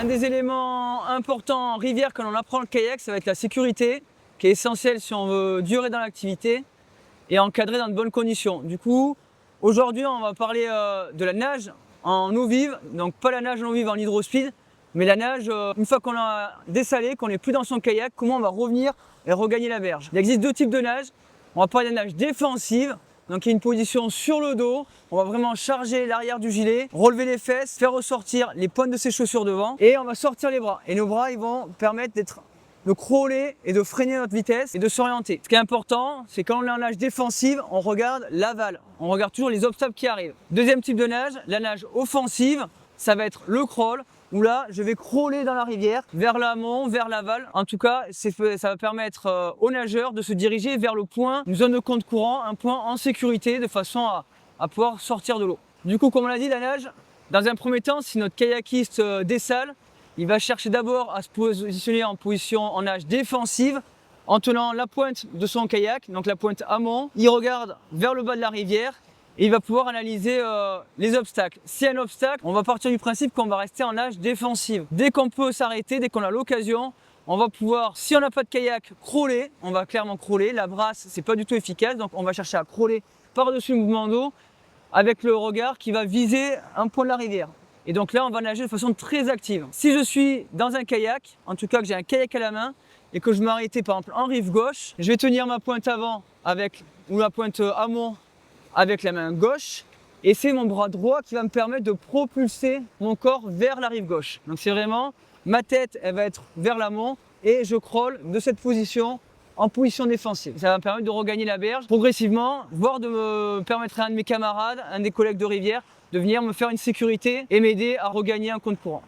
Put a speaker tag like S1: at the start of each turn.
S1: Un des éléments importants en rivière quand on apprend le kayak, ça va être la sécurité, qui est essentielle si on veut durer dans l'activité et encadrer dans de bonnes conditions. Du coup, aujourd'hui, on va parler de la nage en eau vive, donc pas la nage en eau vive en hydrospeed, mais la nage une fois qu'on a dessalé, qu'on n'est plus dans son kayak, comment on va revenir et regagner la berge. Il existe deux types de nage. On va parler de la nage défensive, donc il y a une position sur le dos. On va vraiment charger l'arrière du gilet, relever les fesses, faire ressortir les pointes de ses chaussures devant et on va sortir les bras. Et nos bras, ils vont permettre de crawler et de freiner notre vitesse et de s'orienter. Ce qui est important, c'est quand on est en nage défensive, on regarde l'aval. On regarde toujours les obstacles qui arrivent. Deuxième type de nage, la nage offensive, ça va être le crawl, où là, je vais crawler dans la rivière, vers l'amont, vers l'aval. En tout cas, ça va permettre aux nageurs de se diriger vers le point, une zone de compte courant, un point en sécurité, de façon à pouvoir sortir de l'eau. Du coup, comme on l'a dit, la nage, dans un premier temps, si notre kayakiste dessale, il va chercher d'abord à se positionner en position en nage défensive, en tenant la pointe de son kayak, donc la pointe amont. Il regarde vers le bas de la rivière et il va pouvoir analyser les obstacles. S'il y a un obstacle, on va partir du principe qu'on va rester en nage défensive. Dès qu'on peut s'arrêter, dès qu'on a l'occasion, on va pouvoir, si on n'a pas de kayak, crawler. On va clairement crawler. La brasse, c'est pas du tout efficace, donc on va chercher à crawler par-dessus le mouvement d'eau avec le regard qui va viser un point de la rivière. Et donc là, on va nager de façon très active. Si je suis dans un kayak, en tout cas que j'ai un kayak à la main, et que je m'arrêtais par exemple en rive gauche, je vais tenir ma pointe avant ou la pointe amont avec la main gauche, et c'est mon bras droit qui va me permettre de propulser mon corps vers la rive gauche. Donc c'est vraiment, ma tête, elle va être vers l'amont, et je crawl de cette position en position défensive. Ça va me permettre de regagner la berge progressivement, voire de me permettre à un de mes camarades, un des collègues de rivière, de venir me faire une sécurité et m'aider à regagner un compte courant.